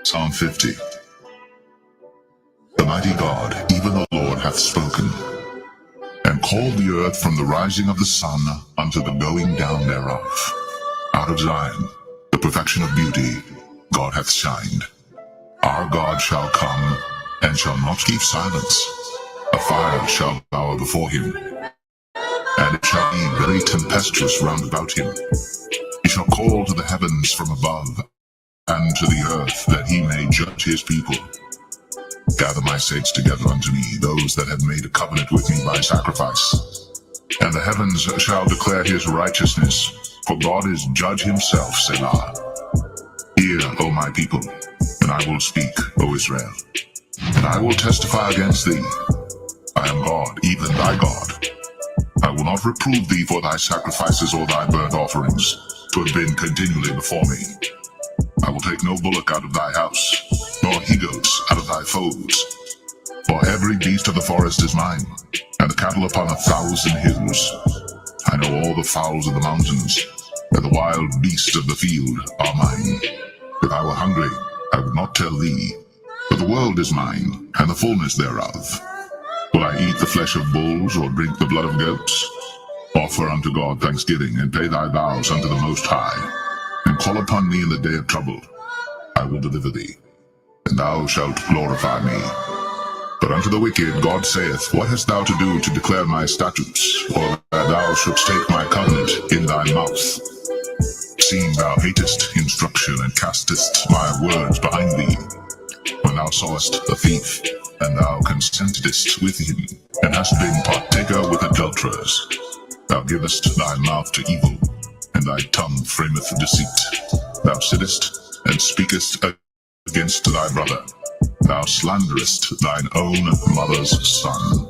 Psalm 50. The mighty God, even the Lord, hath spoken, and called the earth from the rising of the sun unto the going down thereof. Out of Zion, the perfection of beauty, God hath shined. Our God shall come, and shall not keep silence. A fire shall devour before him, and it shall be very tempestuous round about him. He shall call to the heavens from above, and to the earth, that he may judge his people. Gather my saints together unto me, those that have made a covenant with me by sacrifice. And the heavens shall declare his righteousness, for God is judge himself, Selah. Hear, O my people, and I will speak, O Israel. And I will testify against thee. I am God, even thy God. I will not reprove thee for thy sacrifices or thy burnt offerings, to have been continually before me. I will take no bullock out of thy house, nor he-goats out of thy folds. For every beast of the forest is mine, and the cattle upon 1,000 hills. I know all the fowls of the mountains, and the wild beasts of the field are mine. If I were hungry, I would not tell thee, but the world is mine, and the fullness thereof. Will I eat the flesh of bulls, or drink the blood of goats? Offer unto God thanksgiving, and pay thy vows unto the Most High, and call upon me in the day of trouble. I will deliver thee, and thou shalt glorify me. But unto the wicked God saith, What hast thou to do to declare my statutes, or that thou shouldst take my covenant in thy mouth? Seeing thou hatest instruction, and castest my words behind thee. When thou sawest a thief, and thou consentedst with him, and hast been partaker with adulterers, thou givest thy mouth to evil, and thy tongue frameth deceit. Thou sittest and speakest against thy brother. Thou slanderest thine own mother's son.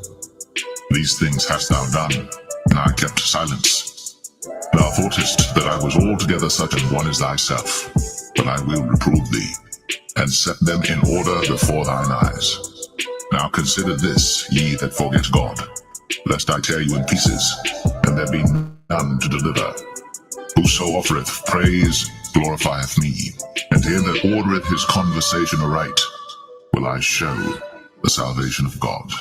These things hast thou done, and I kept silence. Thou thoughtest that I was altogether such an one as thyself, but I will reprove thee, and set them in order before thine eyes. Now consider this, ye that forget God, lest I tear you in pieces, and there be none to deliver. Whoso offereth praise glorifieth me, and him that ordereth his conversation aright will I show the salvation of God.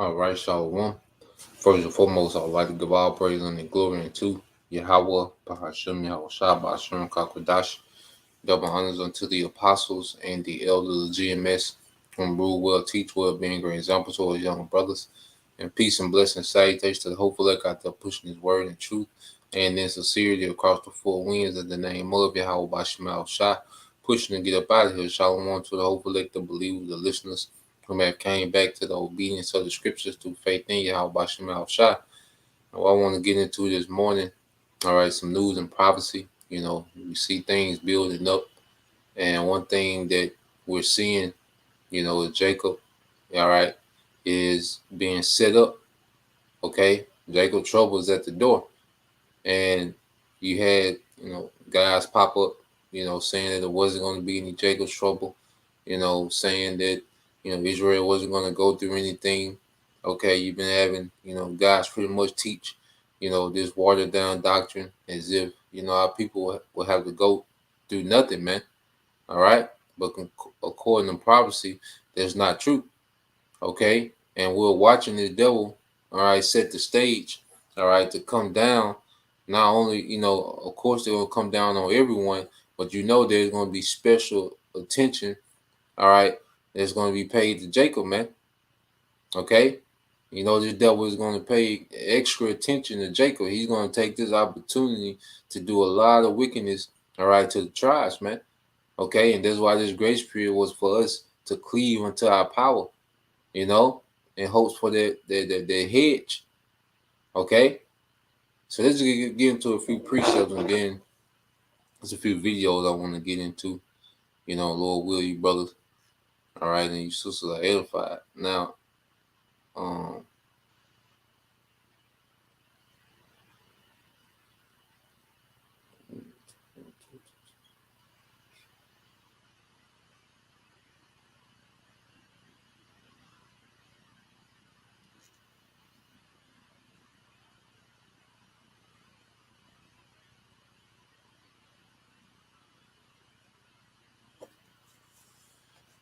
All right, Shalom. First and foremost, I would like to give all praise and glory unto Yahweh, Bahashem, Yahweh Shah, Bahashem, Kakwadash. Double honors unto the apostles and the elders of GMS, whom rule well, teach well, being great examples to our young brothers. And peace and blessing, salutations to the hopeful elect out there pushing his word and truth and in sincerity across the four winds in the name of Yahweh Bahashem, Yahweh Shah, pushing to get up out of here. Shalom to the hopeful elect, the believers, the listeners, who have came back to the obedience of the scriptures through faith in Yahweh Bahashem, Yahweh Shah. And what I want to get into this morning, all right, some news and prophecy. You know, we see things building up, and one thing that we're seeing, you know, is Jacob, all right, is being set up. Okay, Jacob trouble is at the door, and you had, you know, guys pop up saying that there wasn't going to be any Jacob's trouble, saying that, Israel wasn't going to go through anything. Okay, you've been having, guys pretty much teach, this watered down doctrine as if, our people will have to go through nothing, man. All right. But according to prophecy, that's not true. Okay. And we're watching the devil, all right, set the stage, all right, to come down. Not only, of course, they're going to come down on everyone, but there's going to be special attention, all right, that's going to be paid to Jacob, man. Okay. This devil is going to pay extra attention to Jacob. He's going to take this opportunity to do a lot of wickedness, all right, to the tribes, man. Okay, and that's why this grace period was for us to cleave unto our power, in hopes for their hedge. Okay, so let's get into a few precepts, and then there's a few videos I want to get into. Lord will, you brothers, all right, and you sisters are edified. Now, um,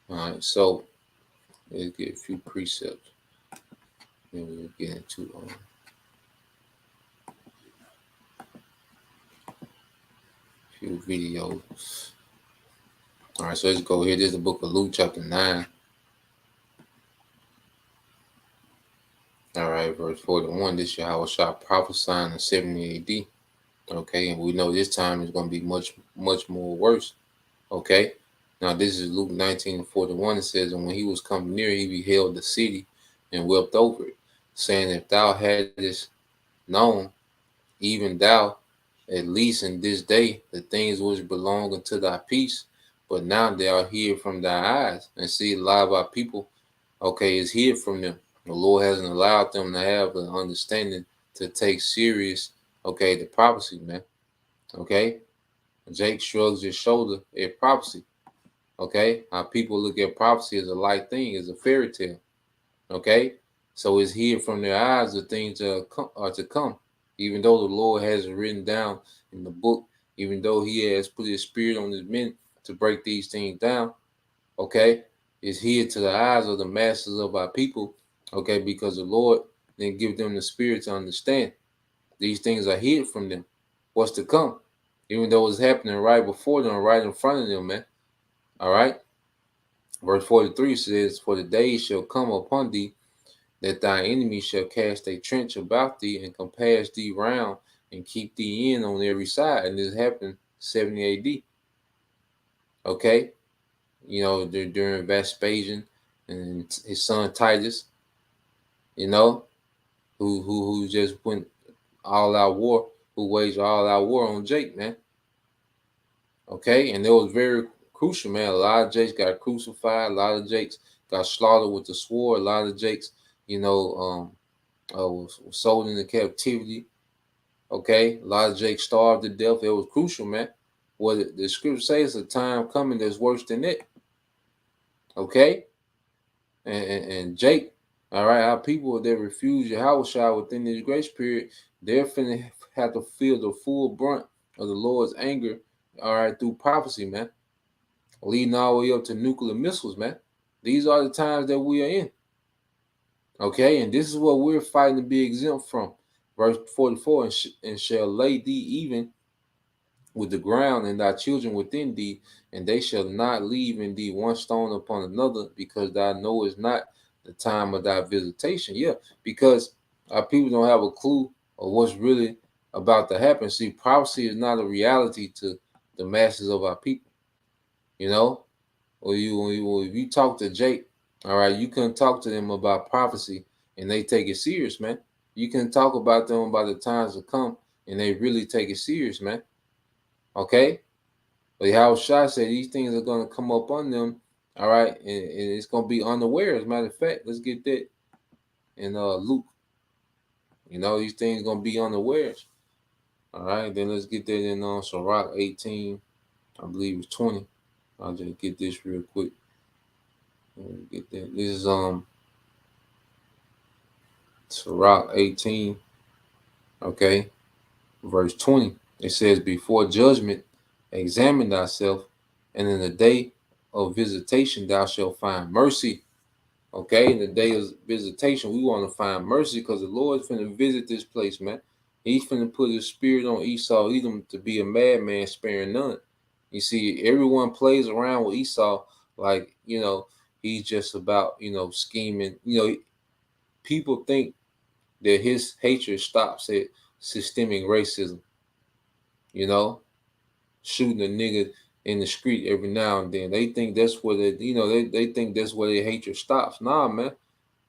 all right, so let's get a few precepts, then we'll get into a few videos. All right, so let's go here. This is the book of Luke, chapter 9. All right, verse 41. This Yahweh shall prophesying in 70 AD. Okay, and we know this time is going to be much, much more worse. Okay, now this is Luke 19:41. It says, and when he was come near, he beheld the city and wept over it, saying, if thou hadst known, even thou, at least in this day, the things which belong unto thy peace, but now they are hid from thy eyes, and see, a lot of our people, okay, is hid from them. The Lord hasn't allowed them to have the understanding to take serious, okay, the prophecy, man. Okay, Jake shrugs his shoulder at prophecy. Okay, how people look at prophecy as a light thing, as a fairy tale. Okay, so it's hid from their eyes the things are to come. Even though the Lord has it written down in the book, even though He has put His Spirit on His men to break these things down, okay, it's hid to the eyes of the masses of our people, okay, because the Lord didn't give them the Spirit to understand. These things are hid from them. What's to come? Even though it's happening right before them, right in front of them, man. All right. Verse 43 says, for the days shall come upon thee that thy enemy shall cast a trench about thee and compass thee round and keep thee in on every side. And this happened 70 AD. Okay. During Vespasian and his son Titus, who just went all out war, who waged all out war on Jake, man. Okay, and it was very crucial, man. A lot of Jakes got crucified. A lot of Jakes got slaughtered with the sword. A lot of Jakes, was sold into captivity. Okay, a lot of Jakes starved to death. It was crucial, man. What the scripture says, a time coming that's worse than it. Okay, and Jake, all right, our people that refuse Yahweh within this grace period, they're finna have to feel the full brunt of the Lord's anger, all right, through prophecy, man, leading all the way up to nuclear missiles, man. These are the times that we are in. Okay, and this is what we're fighting to be exempt from. Verse 44, and shall lay thee even with the ground and thy children within thee, and they shall not leave in thee one stone upon another, because thou knowest not the time of thy visitation. Yeah, because our people don't have a clue of what's really about to happen. See, prophecy is not a reality to the masses of our people. Or if you talk to Jake, all right, you can talk to them about prophecy and they take it serious, man. You can talk about them about the times to come and they really take it serious, man. Okay? But how Shah said these things are going to come up on them, all right, and it's going to be unaware. As a matter of fact, let's get that in Luke. These things going to be unawares. All right, then let's get that in Sirach 18. I believe it's 20. I'll just get this real quick. Get that. This is Sirach 18, okay, verse 20. It says, "Before judgment, examine thyself, and in the day of visitation thou shalt find mercy." Okay, in the day of visitation, we want to find mercy because the Lord's finna visit this place, man. He's finna put his spirit on Esau, Edom, to be a madman, sparing none. You see, everyone plays around with Esau like, he's just about, scheming. People think that his hatred stops at systemic racism, you know, shooting a nigga in the street every now and then. They think that's where they think that's where their hatred stops. Nah, man.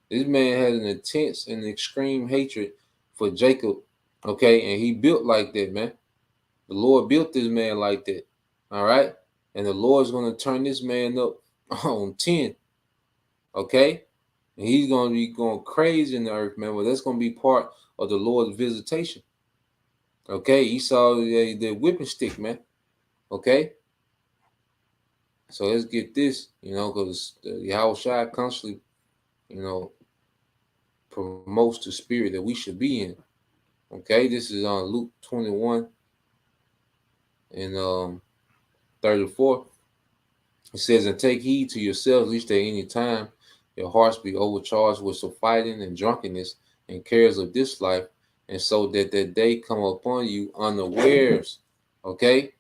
This man had an intense and extreme hatred for Jacob, okay? And he built like that, man. The Lord built this man like that, all right? And the Lord's going to turn this man up on 10, okay? And he's going to be going crazy in the earth, man. Well, that's going to be part of the Lord's visitation, okay? Esau, the whipping stick, man, okay? So let's get this, because Yahushua constantly, you know, promotes the spirit that we should be in. Okay, this is on Luke 21 and 34. It says, "And take heed to yourselves, lest at any time your hearts be overcharged with some fighting and drunkenness and cares of this life, and so that day come upon you unawares." Okay,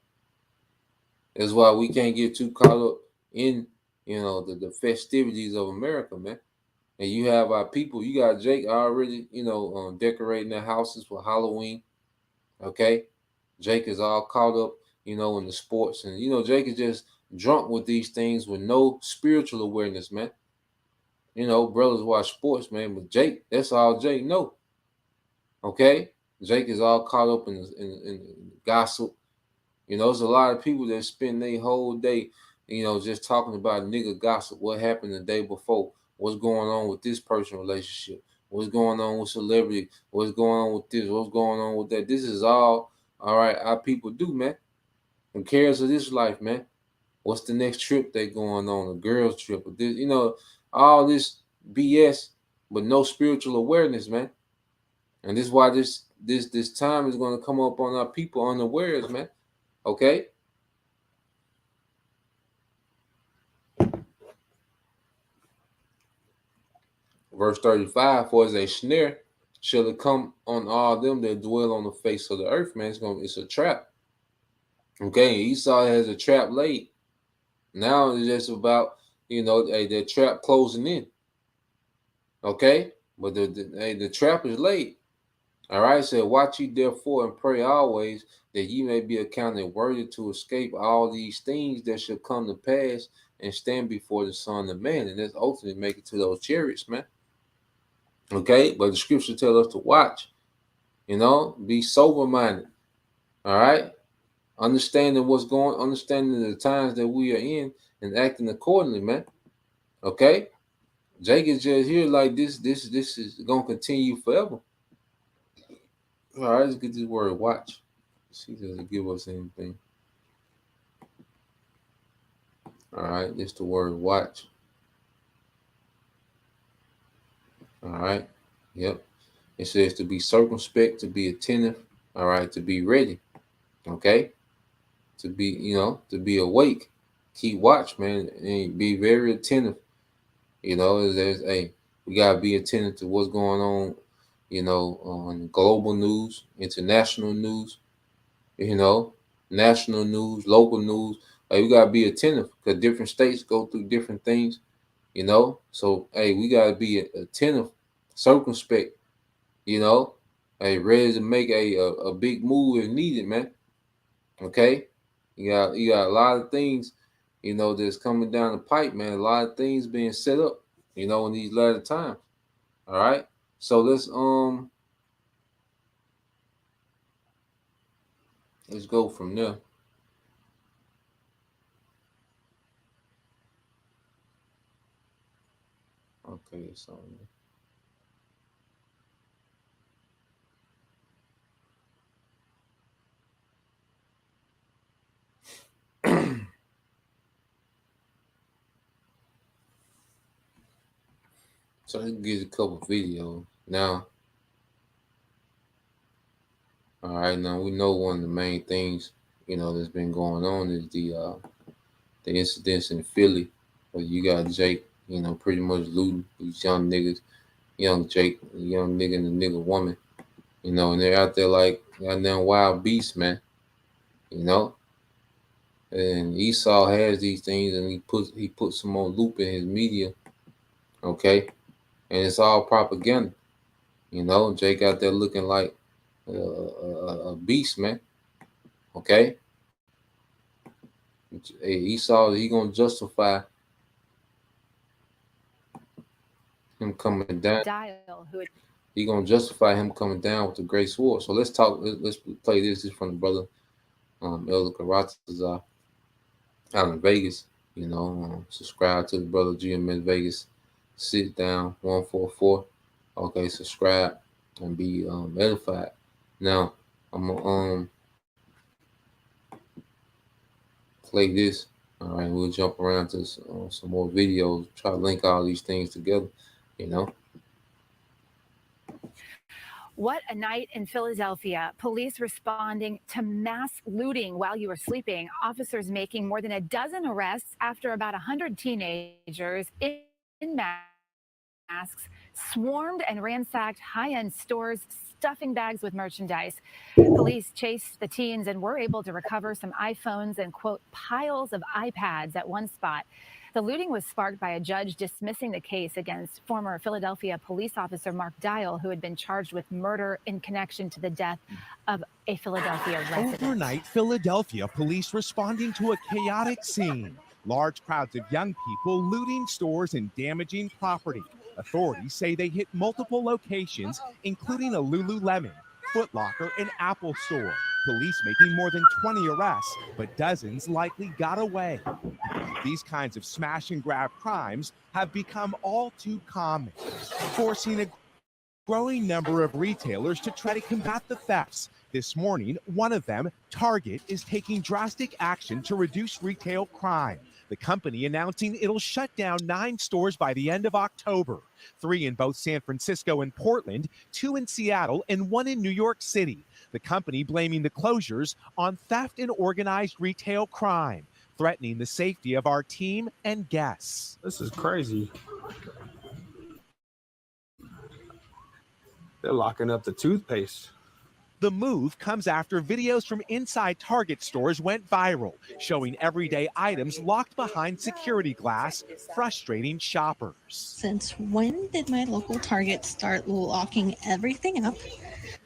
that's why we can't get too caught up in the festivities of America, man. And you have our people. You got Jake already, decorating their houses for Halloween. Okay, Jake is all caught up, in the sports, and Jake is just drunk with these things with no spiritual awareness, man. Brothers watch sports, man, but Jake, that's all Jake know. Okay, Jake is all caught up in gossip. There's a lot of people that spend their whole day, just talking about nigga gossip. What happened the day before? What's going on with this person relationship? What's going on with celebrity? What's going on with this? What's going on with that? This is all right. Our people do, man. Who cares of this life, man? What's the next trip they going on? A girl's trip? Or this, all this BS, but no spiritual awareness, man. And this is why this time is going to come up on our people unawares, man. Okay. Verse 35, "For as a snare shall it come on all them that dwell on the face of the earth," man. It's a trap. Okay, Esau has a trap laid. Now it's just about, the trap closing in. Okay, but the trap is laid. All right, so watch ye therefore and pray always, that ye may be accounted worthy to escape all these things that shall come to pass and stand before the Son of Man. And that's ultimately make it to those chariots, man. Okay, but the scripture tells us to watch, be sober minded. All right, understanding the times that we are in and acting accordingly, man. Okay, Jake is just here like this. This is gonna continue forever. All right, let's get this word watch. See, doesn't give us anything. All right, this the word watch. All right, yep. It says to be circumspect, to be attentive. All right, to be ready. Okay, to be awake. Keep watch, man, and be very attentive. We gotta be attentive to what's going on, on global news, international news, national news, local news. Like, we gotta be attentive because different states go through different things, So we gotta be attentive, circumspect, ready to make a big move if needed, man. Okay, you got a lot of things, that's coming down the pipe, man. A lot of things being set up, in these latter times. All right, so let's go from there. Okay, so So let's get a couple videos now. All right, now we know one of the main things that's been going on is the incidents in Philly where you got Jake, pretty much looting these young niggas, young Jake, a young nigga and a nigga woman, and they're out there like goddamn wild beasts, man, you know. And Esau has these things, and he puts them on loop in his media, okay, and it's all propaganda, Jake out there looking like a beast, man, okay. Hey, Esau, he gonna justify him coming down. He gonna justify him coming down with the great sword. So let's talk. Let's play this. This is from the brother Elder Karatazar out in Vegas. Subscribe to the brother GMS Vegas. Sit down 144. Okay, subscribe and be edified. Now I'm gonna play this. All right, we'll jump around to some more videos. Try to link all these things together. What a night in Philadelphia. Police responding to mass looting while you were sleeping. Officers making more than a dozen arrests after about 100 teenagers in masks swarmed and ransacked high-end stores, stuffing bags with merchandise. Police chased the teens and were able to recover some iPhones and, quote, piles of iPads at one spot. The looting was sparked by a judge dismissing the case against former Philadelphia police officer Mark Dial, who had been charged with murder in connection to the death of a Philadelphia resident. Overnight, Philadelphia police responding to a chaotic scene. Large crowds of young people looting stores and damaging property. Authorities say they hit multiple locations, including a Lululemon, Foot Locker, and Apple store. Police making more than 20 arrests, but dozens likely got away. These kinds of smash and grab crimes have become all too common, forcing a growing number of retailers to try to combat the thefts. This morning, one of them, Target, is taking drastic action to reduce retail crime. The company announcing it'll shut down 9 stores by the end of October, 3 in both San Francisco and Portland, 2 in Seattle, and 1 in New York City. The company blaming the closures on theft and organized retail crime, threatening the safety of our team and guests. This is crazy. They're locking up the toothpaste. The move comes after videos from inside Target stores went viral, showing everyday items locked behind security glass, frustrating shoppers. Since when did my local Target start locking everything up?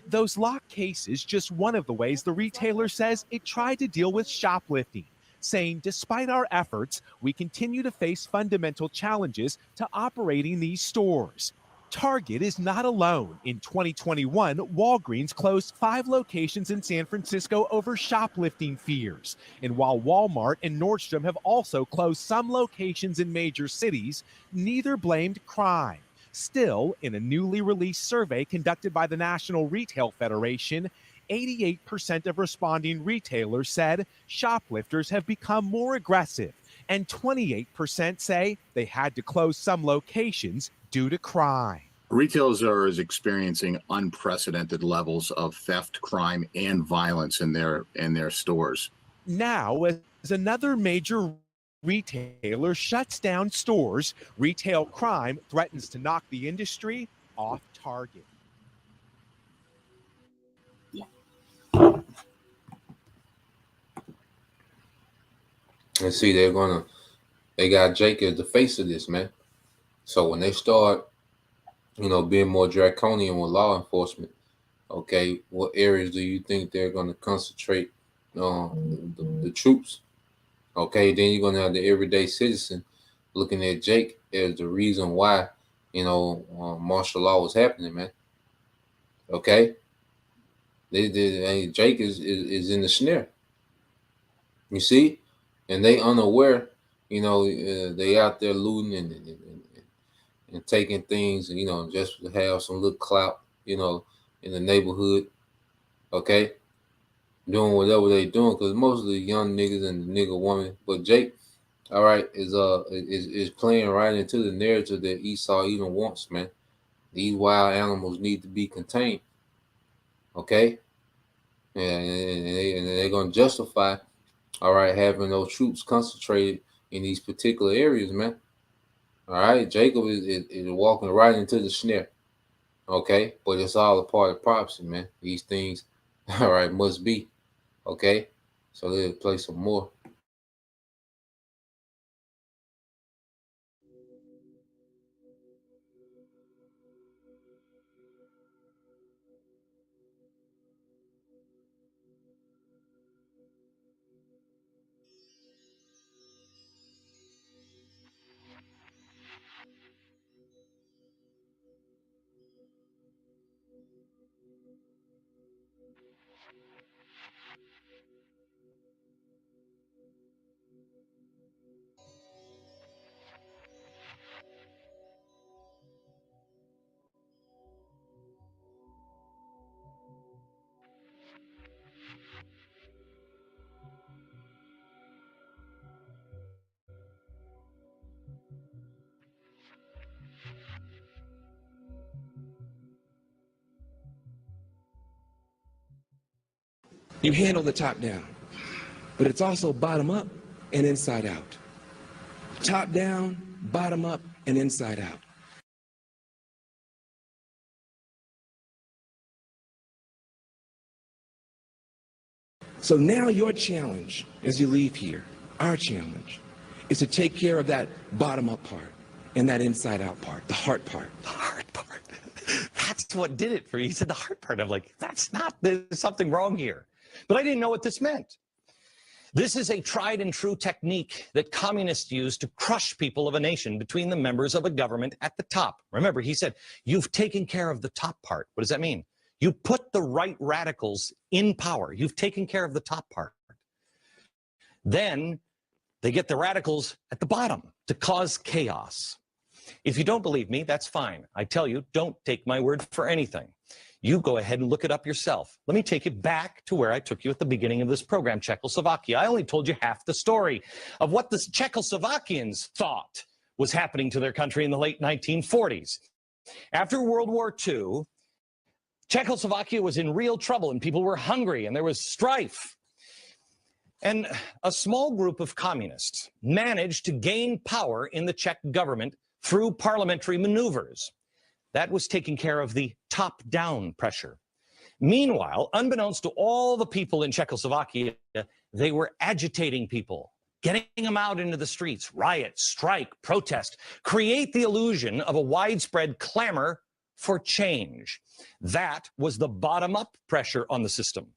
Those locked cases, just one of the ways the retailer says it tried to deal with shoplifting, saying despite our efforts, we continue to face fundamental challenges to operating these stores. Target is not alone. In 2021, Walgreens closed 5 locations in San Francisco over shoplifting fears. And while Walmart and Nordstrom have also closed some locations in major cities, neither blamed crime. Still, in a newly released survey conducted by the National Retail Federation, 88% of responding retailers said shoplifters have become more aggressive, and 28% say they had to close some locations due to crime. Retailers are experiencing unprecedented levels of theft, crime, and violence in their stores. Now, as another major retailer shuts down stores, retail crime threatens to knock the industry off target. And see, they got Jake as the face of this, man. So when they start, being more draconian with law enforcement, okay, what areas do you think they're going to concentrate on the troops? Okay, then you're going to have the everyday citizen looking at Jake as the reason why, martial law was happening, man. Okay? Jake is in the snare. You see? And they unaware, they out there looting and taking things, just to have some little clout, in the neighborhood, okay? Doing whatever they doing, because most of the young niggas and the nigga woman, but Jake, all right, is playing right into the narrative that Esau even wants, man. These wild animals need to be contained, okay? And they're going to justify, all right, having those troops concentrated in these particular areas, man. All right, Jacob is walking right into the snare, okay? But it's all a part of prophecy, man. These things, all right, must be, okay? So let's play some more. You handle the top down, but it's also bottom up and inside out. Top down, bottom up, and inside out. So now your challenge as you leave here, our challenge, is to take care of that bottom up part and that inside out part, the heart part. The heart part. That's what did it for you. You said the heart part. I'm like, there's something wrong here. But I didn't know what this meant. This is a tried and true technique that communists use to crush people of a nation between the members of a government at the top. Remember, he said, you've taken care of the top part. What does that mean? You put the right radicals in power. You've taken care of the top part. Then they get the radicals at the bottom to cause chaos. If you don't believe me, that's fine. I tell you, don't take my word for anything. You go ahead and look it up yourself. Let me take you back to where I took you at the beginning of this program, Czechoslovakia. I only told you half the story of what the Czechoslovakians thought was happening to their country in the late 1940s. After World War II, Czechoslovakia was in real trouble and people were hungry and there was strife. And a small group of communists managed to gain power in the Czech government through parliamentary maneuvers. That was taking care of the top-down pressure. Meanwhile, unbeknownst to all the people in Czechoslovakia, they were agitating people, getting them out into the streets, riot, strike, protest, create the illusion of a widespread clamor for change. That was the bottom-up pressure on the system.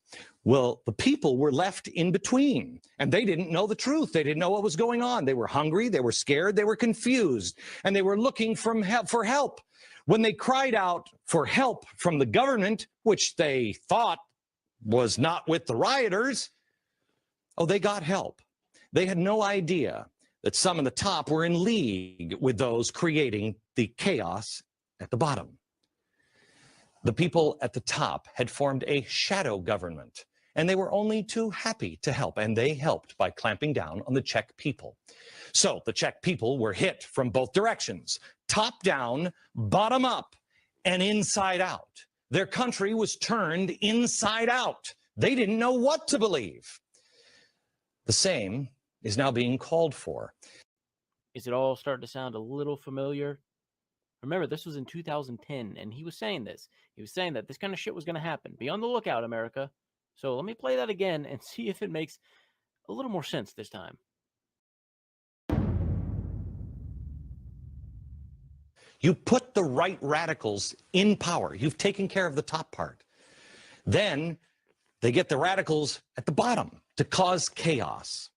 Well, the people were left in between, and they didn't know the truth. They didn't know what was going on. They were hungry, they were scared, they were confused, and they were looking for help. When they cried out for help from the government, which they thought was not with the rioters, oh, they got help. They had no idea that some in the top were in league with those creating the chaos at the bottom. The people at the top had formed a shadow government, and they were only too happy to help, and they helped by clamping down on the Czech people. So the Czech people were hit from both directions, top down, bottom up, and inside out. Their country was turned inside out. They didn't know what to believe. The same is now being called for. Is it all starting to sound a little familiar? Remember, this was in 2010, and he was saying this. He was saying that this kind of shit was going to happen. Be on the lookout, America. So let me play that again and see if it makes a little more sense this time. You put the right radicals in power. You've taken care of the top part. Then they get the radicals at the bottom to cause chaos.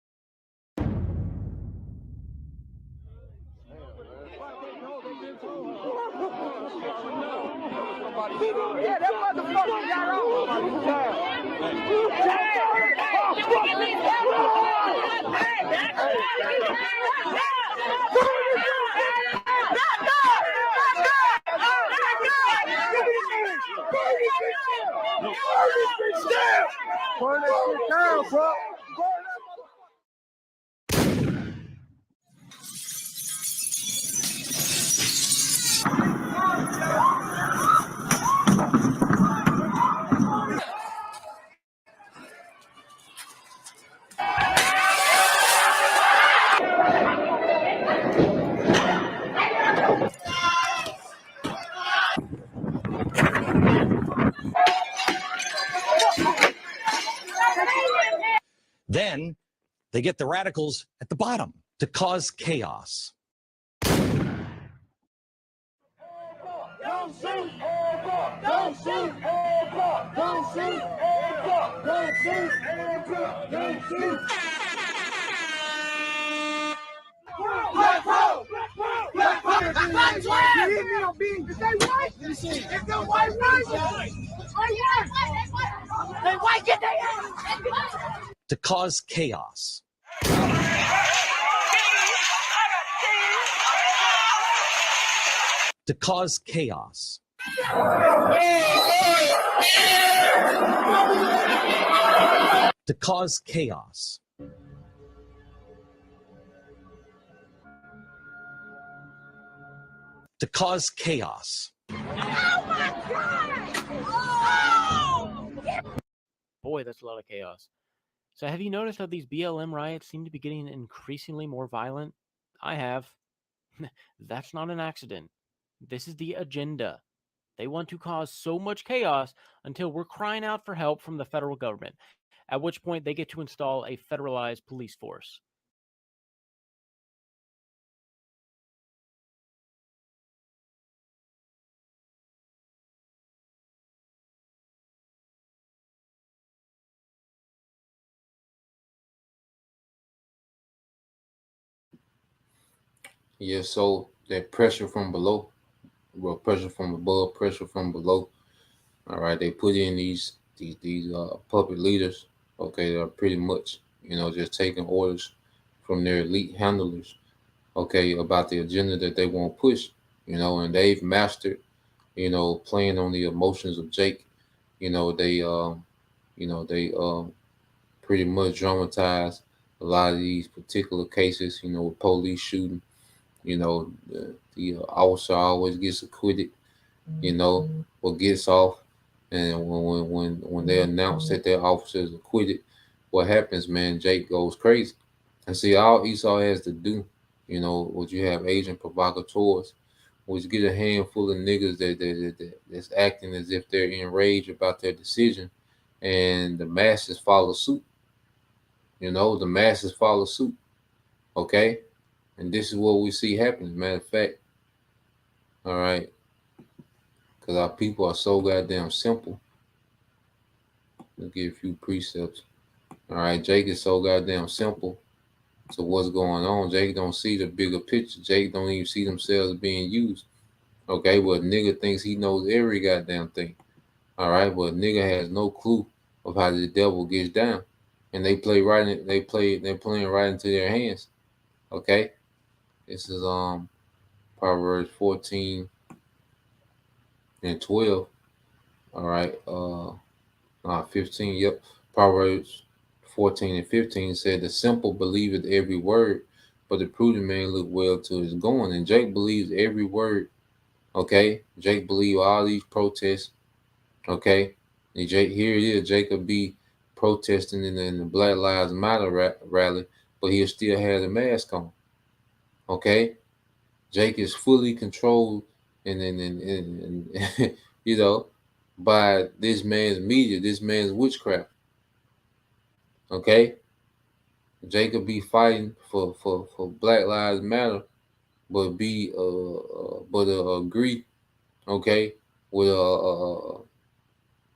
Yeah, that motherfucker got Then they get the radicals at the bottom to cause chaos. Don't shoot, hands up! Don't shoot, hands up! Don't shoot, hands up! Don't shoot, hands up! Don't shoot! Black power! Black power! Black power! You hear me on being? Is that white? Is that white? They white, get their ass! To cause chaos. To cause chaos. To cause chaos. To cause chaos. Boy, that's a lot of chaos. So have you noticed how these BLM riots seem to be getting increasingly more violent? I have. That's not an accident. This is the agenda. They want to cause so much chaos until we're crying out for help from the federal government, at which point they get to install a federalized police force. Yeah, so that pressure from below, well, pressure from above, pressure from below. All right, they put in these puppet leaders. Okay, that are pretty much just taking orders from their elite handlers. Okay, about the agenda that they want to push. And they've mastered. Playing on the emotions of Jake. They pretty much dramatize a lot of these particular cases. With police shooting. The officer always gets acquitted. What gets off, and when they announce that their officer is acquitted, what happens, man? Jake goes crazy. And see, all Esau has to do, what you have agent provocateurs, which get a handful of niggas that's acting as if they're enraged about their decision, and the masses follow suit. The masses follow suit. Okay, and this is what we see happening. Matter of fact, all right, because our people are so goddamn simple. Let's give a few precepts. All right, Jake is so goddamn simple to what's going on. Jake don't see the bigger picture. Jake don't even see themselves being used. Okay, well, nigga thinks he knows every goddamn thing. All right, but nigga has no clue of how the devil gets down, and they're playing right into their hands. Okay, this is Proverbs 14 and 12. All right, 15. Yep, Proverbs 14 and 15 said, "The simple believeth every word, but the prudent man look well to his going." And Jake believes every word. Okay, Jake believe all these protests. Okay, and Jake, here it is. Jacob be protesting in the Black Lives Matter rally, but he'll still have the mask on. Okay, Jake is fully controlled and by this man's media, this man's witchcraft. Okay, Jacob be fighting for Black Lives Matter, but agree, okay, with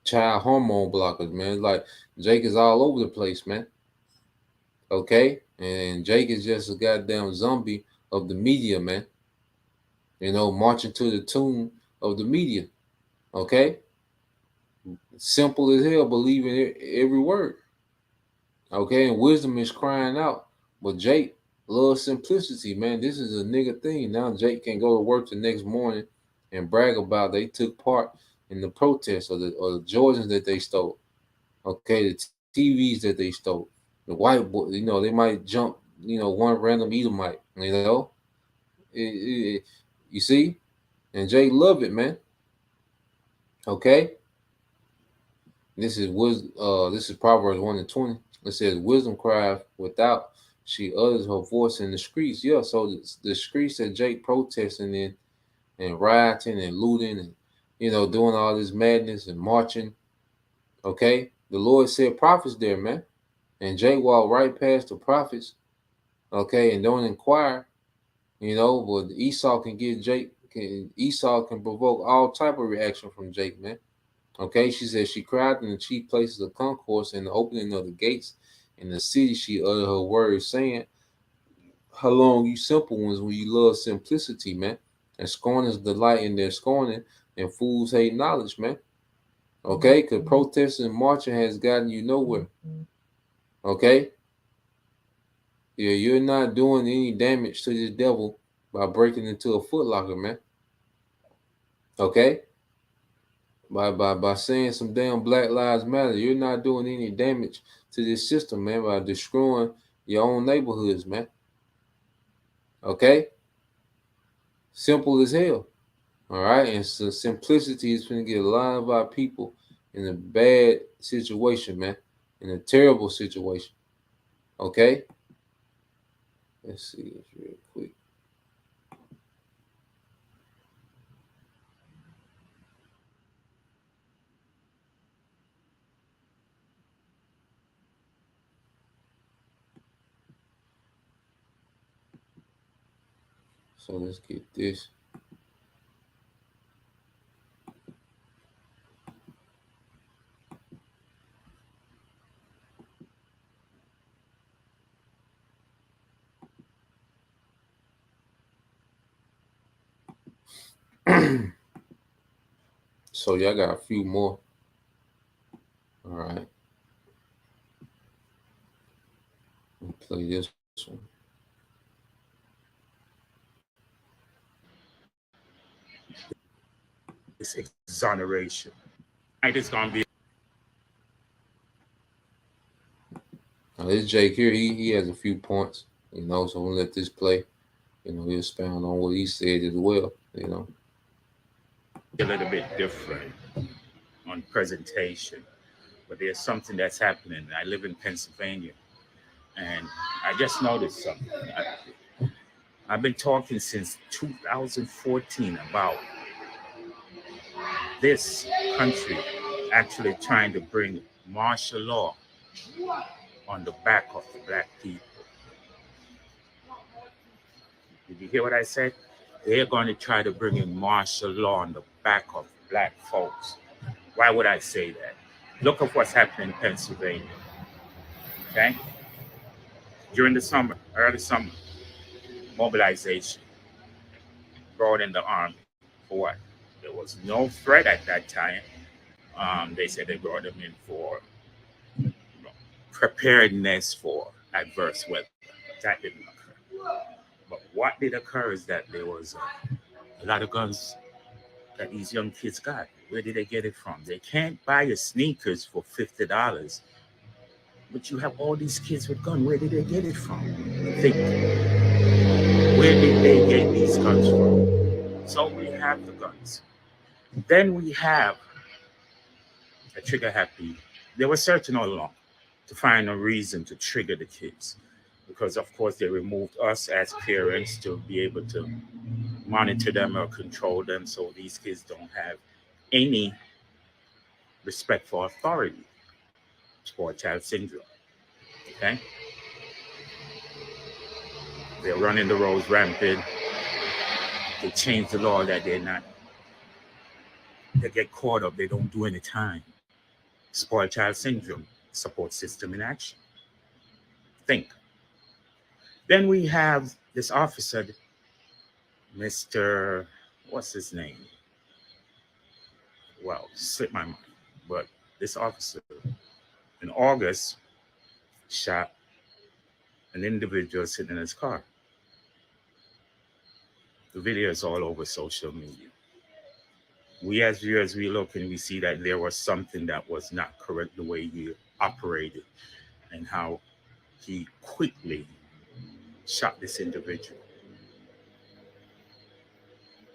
child hormone blockers, man. Like Jake is all over the place, man. Okay, and Jake is just a goddamn zombie of the media, man. Marching to the tune of the media. Okay, simple as hell, believing every word. Okay, and wisdom is crying out, but Jake loves simplicity, man. This is a nigga thing. Now Jake can go to work the next morning and brag about they took part in the protests or the Jordans that they stole. Okay, the TVs that they stole. The white boy, they might jump, one random Edomite, you see? And Jake love it, man. Okay? This is Proverbs 1 and 20. It says, "Wisdom crieth without, she utters her voice in the streets." Yeah, so the streets that Jake protesting in and rioting and looting and doing all this madness and marching. Okay? The Lord said prophets there, man. And Jay walked right past the prophets, okay, and don't inquire, but Esau can Esau can provoke all type of reaction from Jake, man. Okay, she said she cried in the chief places of concourse and the opening of the gates in the city. She uttered her words, saying, how long you simple ones when you love simplicity, man. And scorners delight in their scorning, and fools hate knowledge, man. Okay, because protesting and marching has gotten you nowhere. Okay? Yeah, you're not doing any damage to this devil by breaking into a footlocker, man. Okay? By saying some damn Black Lives Matter, you're not doing any damage to this system, man, by destroying your own neighborhoods, man. Okay? Simple as hell. All right? And so simplicity is going to get a lot of our people in a bad situation, man. In a terrible situation. Okay? Let's see this real quick. So let's get this. So y'all got a few more. All right. I'll play this one. This exoneration. It is going to be. Now this Jake here, he has a few points, so we'll let this play. He'll expound on what he said as well, A little bit different on presentation, but there's something that's happening. I live in Pennsylvania, and I just noticed something. I've been talking since 2014 about this country actually trying to bring martial law on the back of the black people. Did you hear what I said? They're going to try to bring in martial law on the back of black folks. Why would I say that? Look at what's happening in Pennsylvania. Okay? During the summer, early summer, mobilization, brought in the army for what? There was no threat at that time. They said they brought them in for preparedness for adverse weather. That didn't occur. But what did occur is that there was a lot of guns that these young kids got. Where did they get it from? They can't buy your sneakers for $50, but you have all these kids with guns. Where did they get it from? Think. Where did they get these guns from? So we have the guns. Then we have a trigger happy. They were searching all along to find a reason to trigger the kids, because of course they removed us as parents to be able to monitor them or control them, so these kids don't have any respect for authority. Spoiled child syndrome. Okay? They're running the roads rampant. They change the law that they're not. They get caught up. They don't do any time. Spoiled child syndrome. Support system in action. Think. Then we have this officer, Mr. What's his name? Well, slipped my mind. But this officer, in August, shot an individual sitting in his car. The video is all over social media. We as viewers, we look and we see that there was something that was not correct the way he operated and how he quickly shot this individual.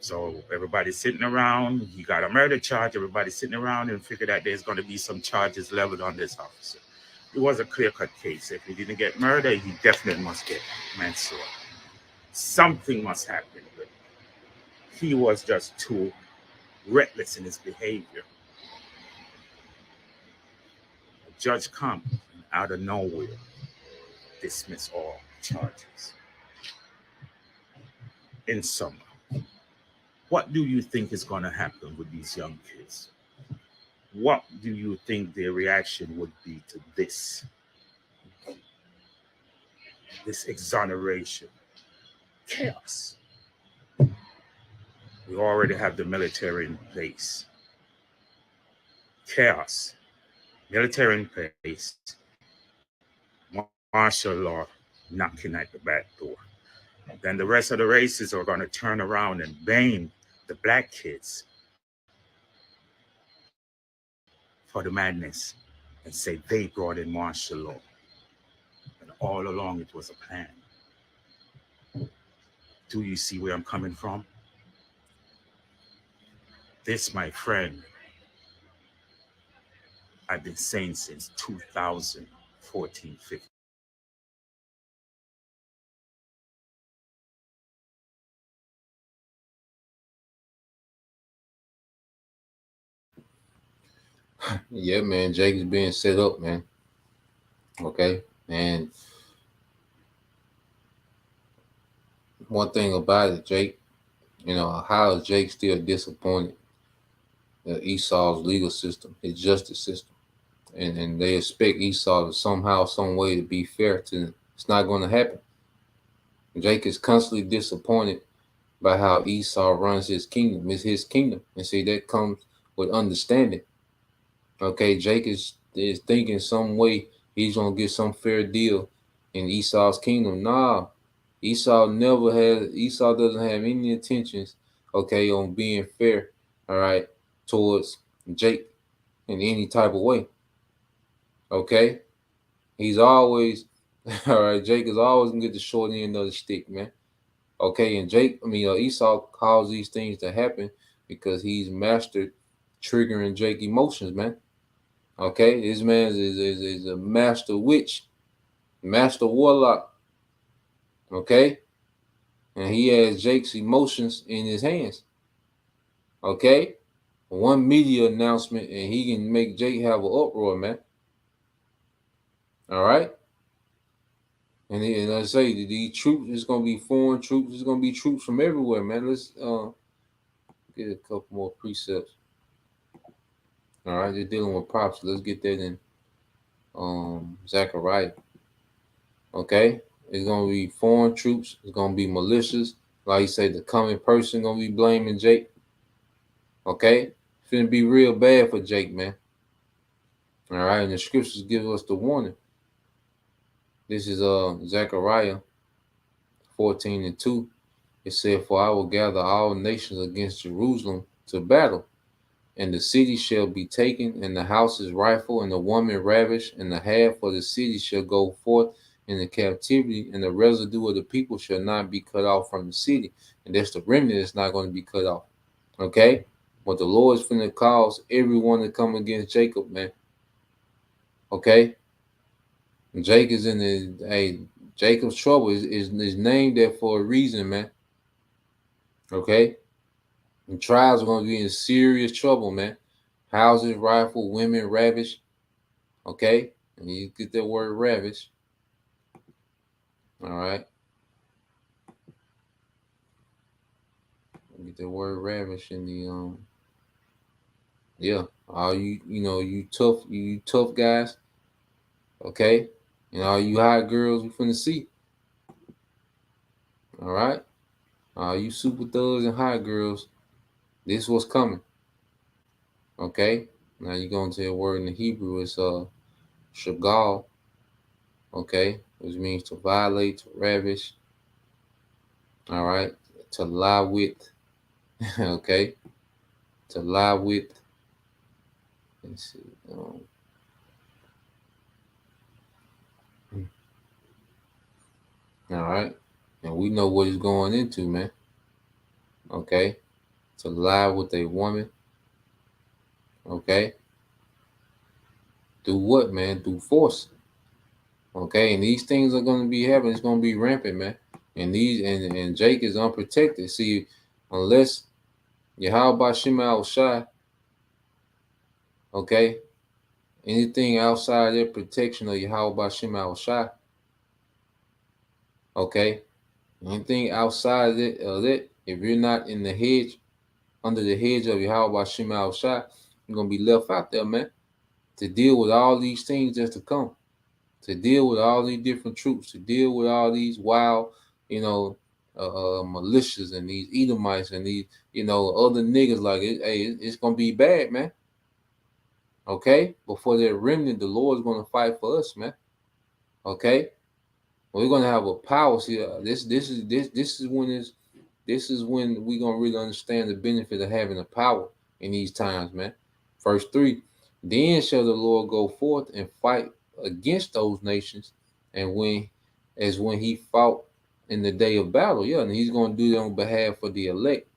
So everybody's sitting around, he got a murder charge, everybody's sitting around and figured that there's going to be some charges leveled on this officer. It was a clear-cut case. If he didn't get murder, he definitely must get manslaughter. Something must happen, but he was just too reckless in his behavior. judge come out of nowhere, dismiss all charges. In summer, what do you think is going to happen with these young kids? What do you think their reaction would be to this exoneration? Chaos. We already have the military in place. Chaos. Military in place. Martial law knocking at the back door. Then the rest of the races are going to turn around and blame the black kids for the madness and say they brought in martial law. And all along it was a plan. Do you see where I'm coming from? This, my friend, I've been saying since 2014, 15. Yeah, man, Jake is being set up, man. Okay, and one thing about it, Jake, how is Jake still disappointed at Esau's legal system, his justice system, and they expect Esau to somehow, some way to be fair to them. It's not going to happen. Jake is constantly disappointed by how Esau runs his kingdom. It's his kingdom, and see that comes with understanding. Okay, Jake is thinking some way he's gonna get some fair deal in Esau's kingdom. Nah, Esau doesn't have any intentions, okay, on being fair, all right, towards Jake in any type of way. Okay? He's always all right, Jake is always gonna get the short end of the stick, man. Okay, and Esau caused these things to happen because he's mastered triggering Jake emotions, man. Okay, this man is a master witch, master warlock. Okay, and he has Jake's emotions in his hands. Okay, one media announcement and he can make Jake have an uproar, man. All right, and I say these troops is gonna be foreign troops. It's gonna be troops from everywhere, man. Let's get a couple more precepts. All right, they're dealing with props. Let's get that in Zechariah. Okay, it's gonna be foreign troops. It's gonna be militias. Like you say, the coming person gonna be blaming Jake. Okay, it's gonna be real bad for Jake, man. All right, and the scriptures give us the warning. This is Zechariah 14:2. It said, "For I will gather all nations against Jerusalem to battle. And the city shall be taken, and the houses rifled, and the woman ravished, and the half of the city shall go forth in the captivity, and the residue of the people shall not be cut off from the city." And that's the remnant that's not going to be cut off. Okay? But the Lord is finna cause everyone to come against Jacob, man. Okay? And Jake is in Jacob's trouble is named there for a reason, man. Okay? And tribes are going to be in serious trouble, man. Houses rifled, women ravished. Okay? And you get that word ravished. All right? Get that word ravished in the all you tough guys. Okay? And all you hot girls we finna see. All right? All you super thugs and hot girls. This was coming. Okay? Now you're going to a word in the Hebrew. It's shagal. Okay? Which means to violate, to ravish. All right? To lie with. Okay? To lie with. Let's see. All right? And we know what he's going into, man. Okay? To lie with a woman. Okay? Do what, man? Do force. Okay? And these things are going to be happening. It's going to be rampant, man. And and Jake is unprotected. See, unless Yahweh Shema Shai, okay, Anything outside their protection of Yahweh Bashem Shai, okay? Anything outside of that, if you're not in the hedge, under the hedge of Yahweh Bashem Shai, you're going to be left out there, man, to deal with all these things that's to come, to deal with all these different troops, to deal with all these wild, militias and these Edomites and these, other niggas like it. Hey, it's going to be bad, man. Okay, before that remnant, the Lord's going to fight for us, man. Okay, we're going to have a power. See, this is when we're going to really understand the benefit of having a power in these times, man. Verse 3: Then shall the Lord go forth and fight against those nations, and when he fought in the day of battle, and he's going to do it on behalf of the elect.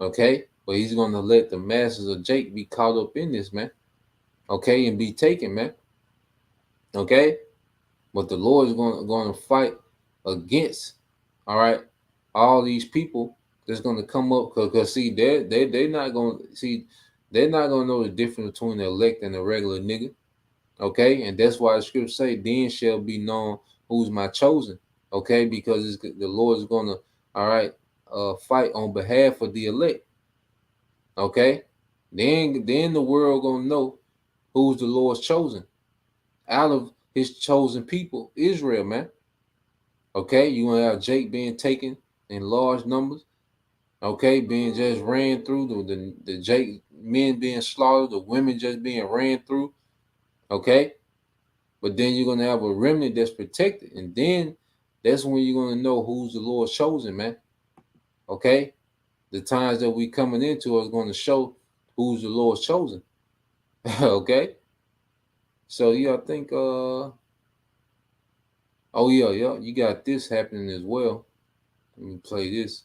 Okay, but he's going to let the masses of Jake be caught up in this, man. Okay, and be taken, man. Okay, but the Lord is going to fight against, all right, all these people that's going to come up, because see, they're not going to know the difference between the elect and the regular nigga. Okay, and that's why the scripture say, then shall be known who's my chosen. Okay, because the Lord is going to, all right, fight on behalf of the elect. Okay, then the world gonna know who's the Lord's chosen out of his chosen people, Israel, man. Okay, you want to have Jake being taken in large numbers. Okay, being just ran through, the Jake men being slaughtered, the women just being ran through. Okay, but then you're gonna have a remnant that's protected, and then that's when you're gonna know who's the Lord's chosen, man. Okay, the times that we coming into is going to show who's the Lord's chosen. Okay. So I think you got this happening as well. Let me play this.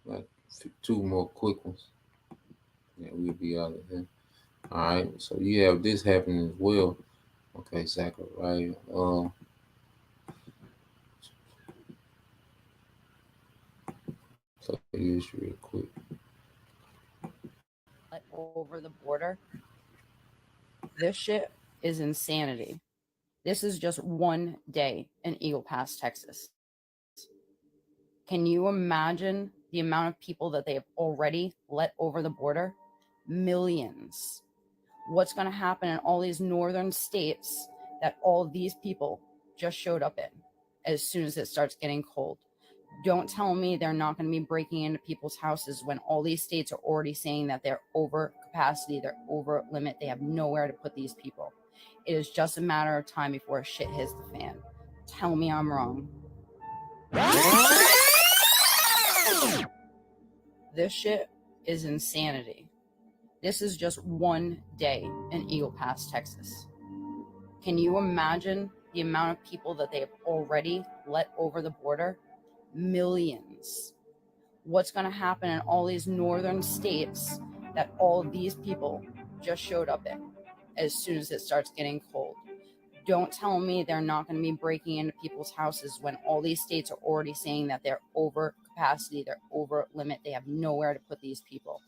Like 2 more quick ones. Yeah, we'll be out of here. All right. So you have this happening as well. Okay, Zachariah. So here's real quick. Over the border. This shit is insanity. This is just one day in Eagle Pass, Texas. Can you imagine the amount of people that they have already let over the border? Millions. What's going to happen in all these northern states that all these people just showed up in as soon as it starts getting cold? Don't tell me they're not going to be breaking into people's houses when all these states are already saying that they're over capacity, they're over limit, they have nowhere to put these people. It is just a matter of time before shit hits the fan. Tell me I'm wrong. This shit is insanity. This is just one day in Eagle Pass, Texas. Can you imagine the amount of people that they have already let over the border? Millions. What's going to happen in all these northern states that all of these people just showed up in as soon as it starts getting cold? Don't tell me they're not going to be breaking into people's houses when all these states are already saying that they're over capacity, they're over limit, they have nowhere to put these people.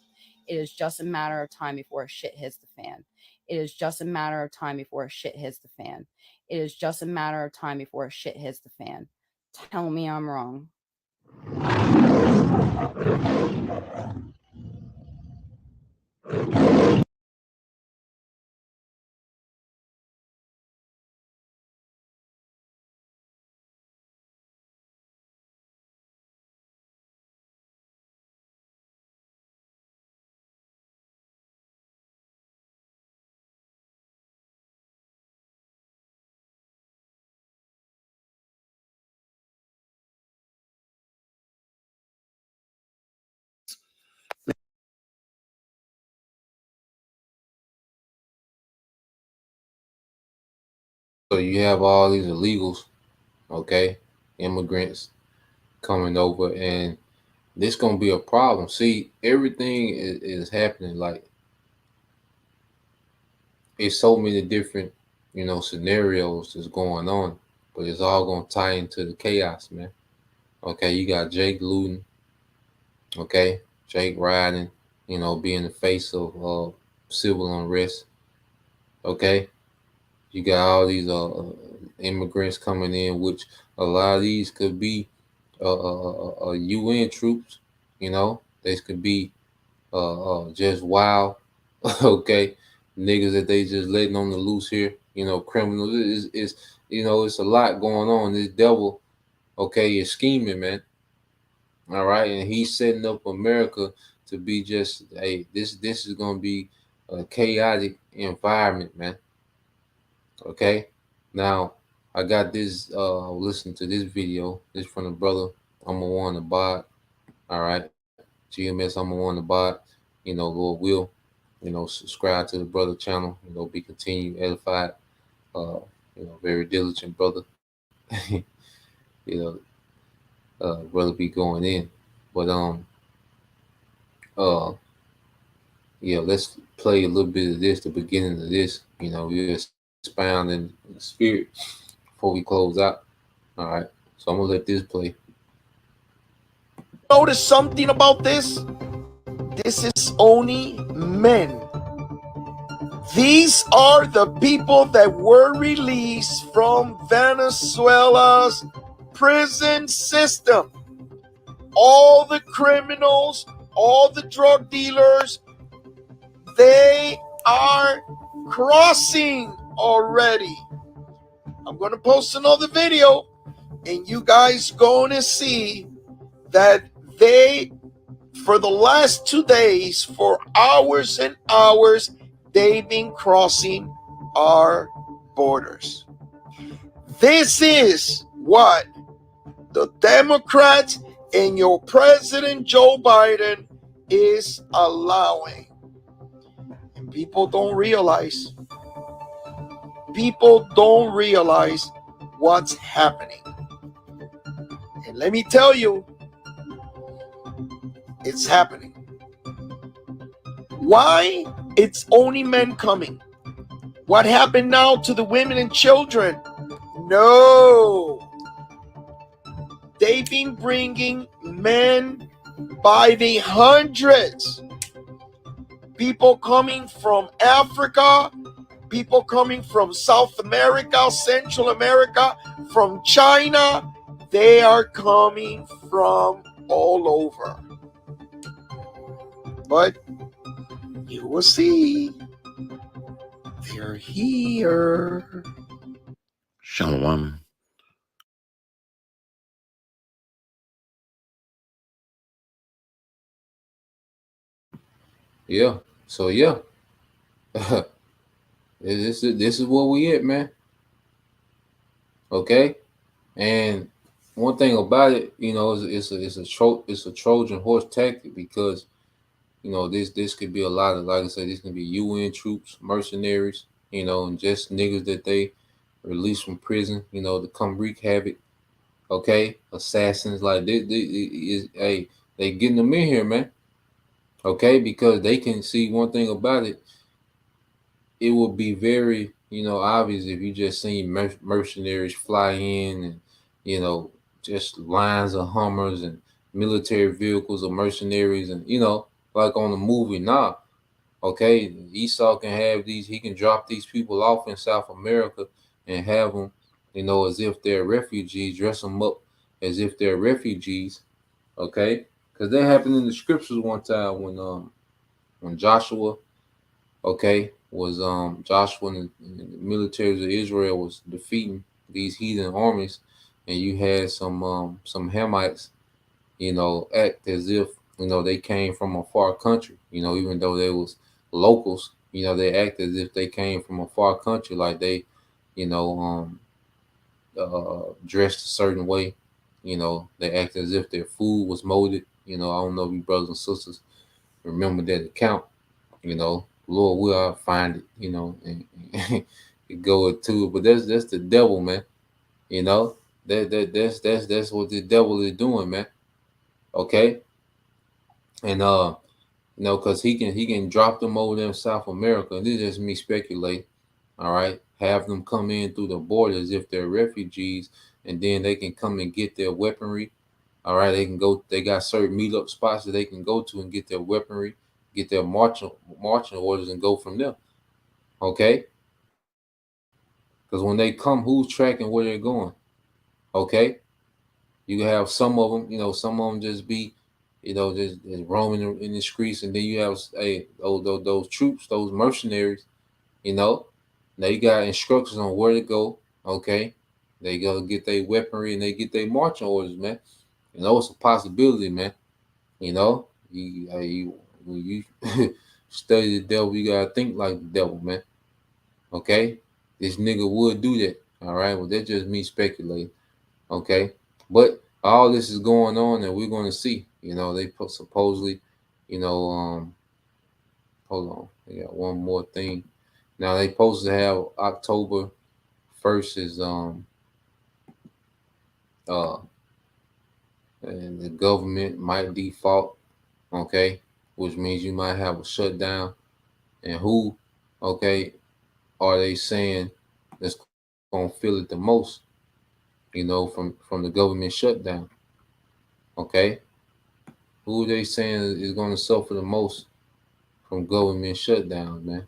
It is just a matter of time before shit hits the fan. It is just a matter of time before shit hits the fan. It is just a matter of time before shit hits the fan. Tell me I'm wrong. So you have all these illegals, okay, immigrants coming over, and this gonna be a problem. See, everything is happening like it's so many different, scenarios that's going on. but it's all gonna tie into the chaos, man. Okay, you got Jake looting. Okay, Jake riding, being the face of civil unrest. Okay, you got all these immigrants coming in, which a lot of these could be UN troops. They could be just wild, okay, niggas that they just letting on the loose here. Criminals. It's a lot going on. This devil, okay, is scheming, man. All right, and he's setting up America to be just, hey, this is gonna be a chaotic environment, man. Okay, now I got this. Listen to this video. This from the brother. I'm gonna want to buy. All right, GMS. I'm gonna want to buy. Lord will. Subscribe to the brother channel. Be continued edified. Very diligent brother. Brother be going in. But let's play a little bit of this, the beginning of this. We're expounding the spirit before we close out. All right. So I'm gonna let this play. Notice something about this? This is only men. These are the people that were released from Venezuela's prison system. All the criminals, all the drug dealers, they are crossing already. I'm going to post another video and you guys going to see that they, for the last 2 days, for hours and hours, they've been crossing our borders. This is what the Democrats and your President Joe Biden is allowing. And people don't realize what's happening. And let me tell you, it's happening. Why? It's only men coming. What happened now to the women and children? No. They've been bringing men by the hundreds. People coming from Africa, people coming from South America, Central America, from China. They are coming from all over. But you will see, they're here. Shalom. Yeah. So yeah, this is where we at, man. Okay, and one thing about it, it's a Trojan horse tactic because this could be a lot of, like I said, this can be UN troops, mercenaries, and just niggas that they release from prison, to come wreak havoc. Okay, assassins like this hey, they getting them in here, man. Okay, because they can see one thing about it. It will be very, obvious if you just seen mercenaries fly in and, just lines of Hummers and military vehicles of mercenaries and, like on the movie now. Okay, Esau can have these, he can drop these people off in South America and have them, as if they're refugees, dress them up as if they're refugees. Okay, because that happened in the scriptures one time when Joshua, okay, was Joshua and the militaries of Israel was defeating these heathen armies, and you had some Hamites, act as if they came from a far country, even though they was locals, they act as if they came from a far country, like they, dressed a certain way, they act as if their food was molded. I don't know if you brothers and sisters remember that account. Lord will find it, and go to it. But that's the devil, man. That's what the devil is doing, man. Okay, and because he can drop them over there in South America. And this is just me speculating. All right, have them come in through the border as if they're refugees, and then they can come and get their weaponry. All right, they can go. They got certain meetup spots that they can go to and get their weaponry, get their marching orders, and go from there. Okay, because when they come, who's tracking where they're going? Okay, you have some of them. Some of them just be, just roaming in the streets, and then you have those troops, those mercenaries. They got instructions on where to go. Okay, they go get their weaponry and they get their marching orders, man. It's a possibility, man. When you study the devil, you gotta think like the devil, man. Okay, this nigga would do that. All right, well, that's just me speculating. Okay, but all this is going on, and we're gonna see. They supposedly, hold on, they got one more thing. Now they supposed to have October 1st is and the government might default, okay, which means you might have a shutdown. And who, okay, are they saying that's gonna feel it the most? From the government shutdown. Okay, who are they saying is gonna suffer the most from government shutdown, man?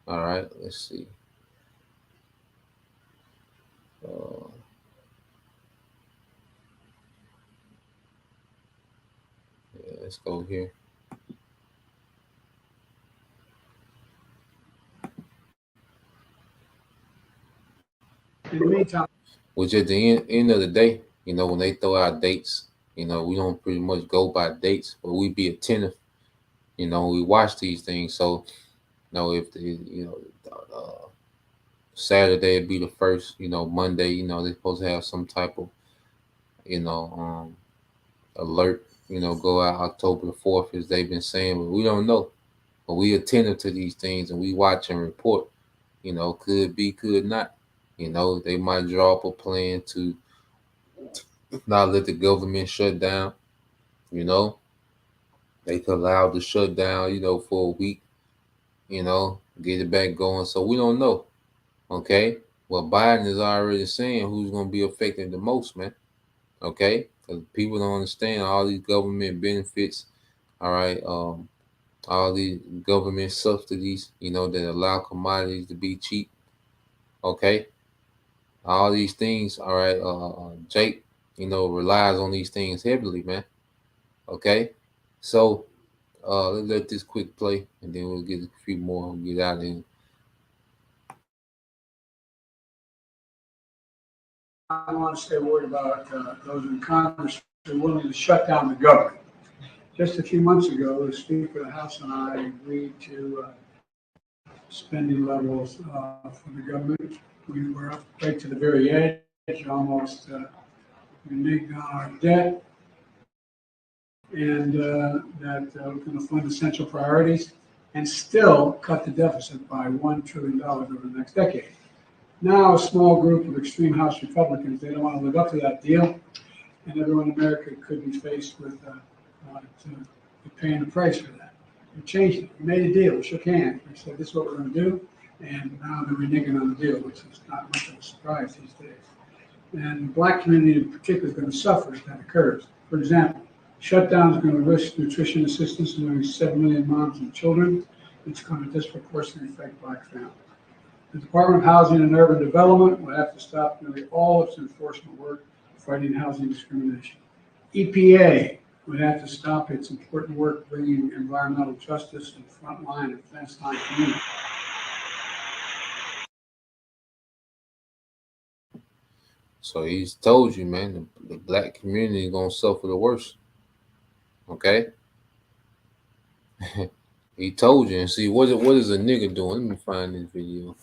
All right, let's see. Let's go here. In the meantime, which at the end of the day, when they throw out dates, we don't pretty much go by dates, but we be attentive. We watch these things. So, if Saturday would be the first, Monday, they're supposed to have some type of, alert, go out October the 4th, as they've been saying, but we don't know. But we attentive to these things and we watch and report. Could be, could not. They might draw up a plan to not let the government shut down. They could allow the shutdown, for a week, get it back going. So we don't know. Okay. Well, Biden is already saying who's going to be affected the most, man. Okay. Because people don't understand all these government benefits. All right. All these government subsidies, that allow commodities to be cheap. Okay. All these things. All right. Jake, relies on these things heavily, man. Okay. So let's let this quick play and then we'll get a few more and get out of here. I don't want to stay worried about those in Congress who are willing to shut down the government. Just a few months ago, the Speaker of the House and I agreed to spending levels for the government. We were up right to the very edge, almost reneged on our debt, and that we're going to fund essential priorities and still cut the deficit by $1 trillion over the next decade. Now, a small group of extreme House Republicans, they don't want to live up to that deal, and everyone in America could be faced with paying the price for that. We changed it. We made a deal. We shook hands. We said, this is what we're going to do, and now they're reneging on the deal, which is not much of a surprise these days. And the Black community in particular is going to suffer if that occurs. For example, shutdown is going to risk nutrition assistance to nearly 7 million moms and children. It's going to disproportionately affect Black families. The Department of Housing and Urban Development will have to stop nearly all its enforcement work fighting housing discrimination. EPA would have to stop its important work bringing environmental justice to the front line of fence line communities. So he's told you, man, the Black community is going to suffer the worst. Okay? He told you. And see, what is a nigga doing? Let me find this video.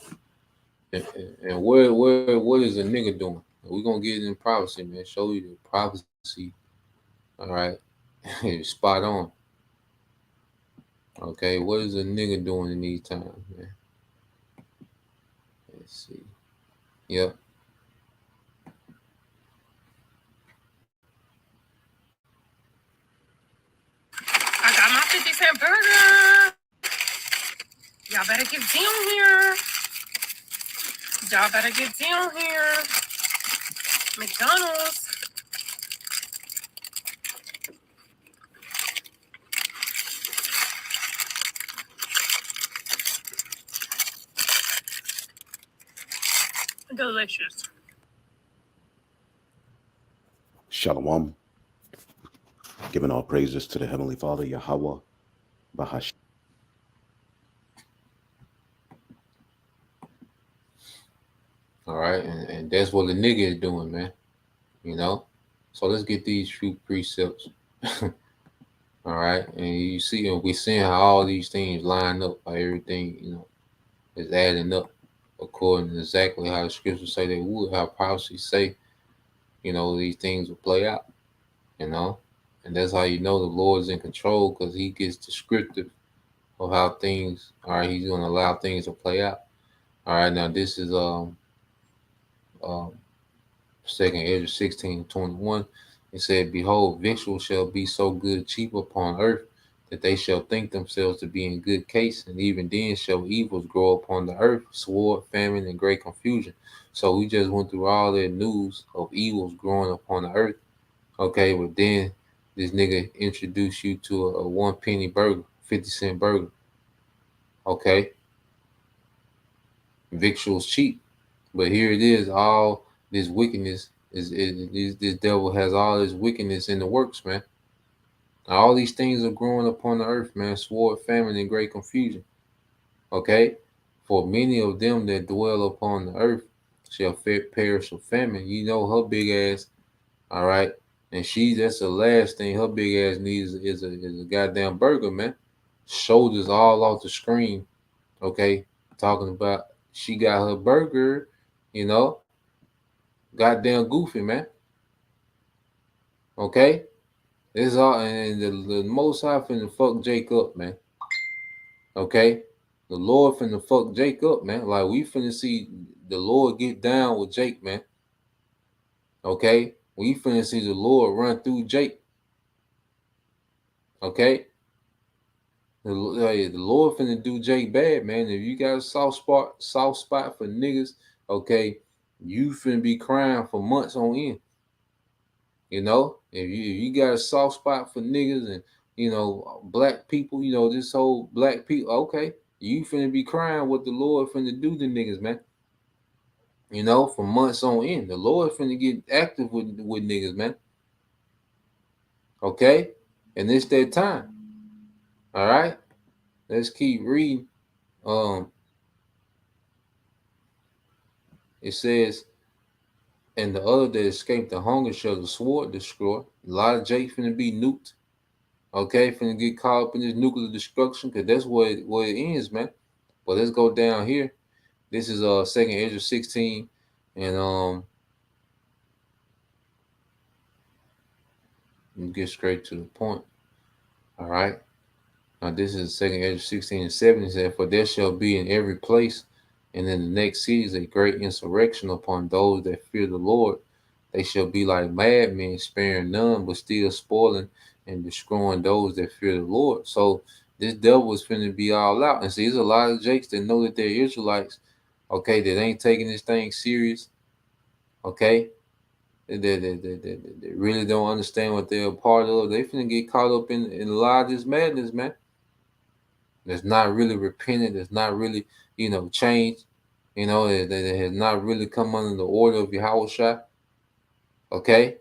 And what is a nigga doing? We're going to get it in privacy, man. Show you the privacy. All right? Spot on. Okay, what is a nigga doing in these times, man? Let's see. Yep. I got my 50-cent burger. Y'all better get down here. Y'all better get down here. McDonald's. Delicious. Shalom. Giving all praises to the Heavenly Father, Yahweh, Bahash. All right, and that's what the nigga is doing, man. You know? So let's get these few precepts. All right, and you see, and we're seeing how all these things line up, how everything, you know, is adding up according to exactly how the scriptures say they would, how prophecies say, you know, these things will play out, you know? And that's how you know the Lord's in control, because he gets descriptive of how things, all right, he's going to allow things to play out. All right, now this is 2nd Ezra 16:21. It said, behold, victuals shall be so good cheap upon earth, that they shall think themselves to be in good case, and even then shall evils grow upon the earth, sword, famine, and great confusion. So we just went through all that news of evils growing upon the earth. Okay, but then this nigga introduced you to a 1 penny burger, 50-cent burger. Okay. Victuals cheap. But here it is, all this wickedness is this devil has all this wickedness in the works, man. All these things are growing upon the earth, man. Sword, famine, and great confusion. Okay? For many of them that dwell upon the earth shall perish of famine. You know her big ass, all right? And that's the last thing her big ass needs is a goddamn burger, man. Shoulders all off the screen, okay? Talking about she got her burger, you know? Goddamn goofy, man. Okay? This is all, and the Most High finna fuck Jake up, man. Okay? The Lord finna fuck Jake up, man. Like, we finna see the Lord get down with Jake, man. Okay? We finna see the Lord run through Jake. Okay? The Lord finna do Jake bad, man. If you got a soft spot for niggas, okay, you finna be crying for months on end. You know, if you got a soft spot for niggas and, you know, black people, you know, this whole black people, okay, you finna be crying what the Lord finna do to niggas, man. You know, for months on end. The Lord finna get active with niggas, man. Okay? And it's that time. All right? Let's keep reading. It says, and the other that escaped the hunger shall the sword destroy. A lot of Jake finna be nuked. Okay, finna get caught up in this nuclear destruction, because that's where it ends, man. But let's go down here. This is 2nd Ezra 16, and get straight to the point. All right. Now this is 2nd Ezra 16 and 7. It said, for there shall be in every place and in the next cities a great insurrection upon those that fear the Lord. They shall be like madmen, sparing none, but still spoiling and destroying those that fear the Lord. So this devil is finna be all out. And see, there's a lot of Jakes that know that they're Israelites, okay, that ain't taking this thing serious, okay? They really don't understand what they're a part of. They finna get caught up in a lot of this madness, man. That's not really repentant. That's not really, you know, changed. You know, that has not really come under the order of Yahushua. Okay?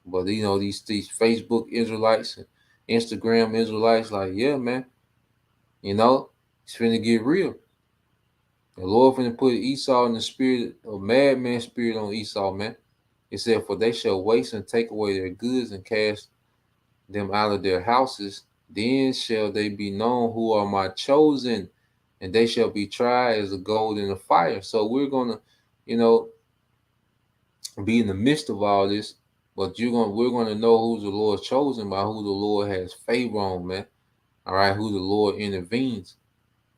But, you know, these Facebook Israelites and Instagram Israelites, like, yeah, man. You know, it's finna get real. The Lord finna put Esau in the spirit, a madman spirit on Esau, man. It said, for they shall waste and take away their goods and cast them out of their houses. Then shall they be known who are my chosen, and they shall be tried as a gold in the fire. So we're gonna, you know, be in the midst of all this, but we're gonna know who's the Lord chosen by who the Lord has favor on, man. All right, who the Lord intervenes.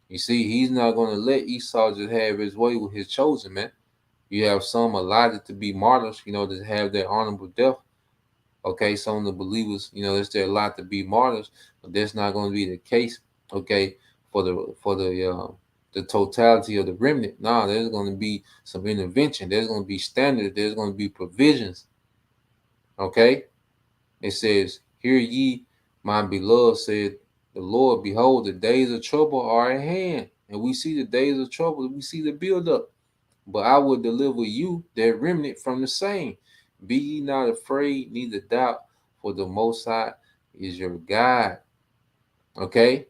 You see, he's not gonna let Esau just have his way with his chosen, man. You have some allotted to be martyrs, you know, to have their honorable death. Okay, some of the believers, you know, there's their lot to be martyrs, but that's not going to be the case. Okay, for the the totality of the remnant. Nah, there's going to be some intervention. There's going to be standards. There's going to be provisions. Okay? It says, "Hear ye, my beloved," said the Lord, "behold, the days of trouble are at hand." And we see the days of trouble. We see the buildup. "But I will deliver you, that remnant, from the same. Be ye not afraid, neither doubt, for the Most High is your guide." Okay?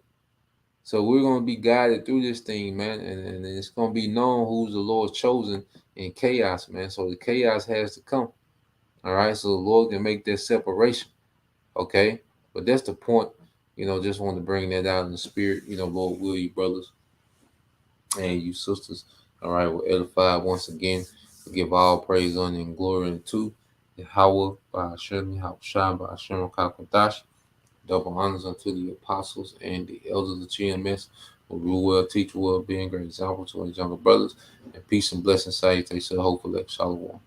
So we're going to be guided through this thing, man. And it's going to be known who's the Lord's chosen in chaos, man. So the chaos has to come. All right? So the Lord can make that separation. Okay? But that's the point. Just want to bring that out in the spirit. Lord will, you brothers and you sisters. All right, we're edified once again. We give all praise, honor, and glory unto Yahweh, Hashem, Yahushua, Hashem, Kakwadash. Double honors unto the apostles and the elders of GMS, who rule well, teach well, being great example to our younger brothers. And peace and blessings, salutations, hopefully, shalom.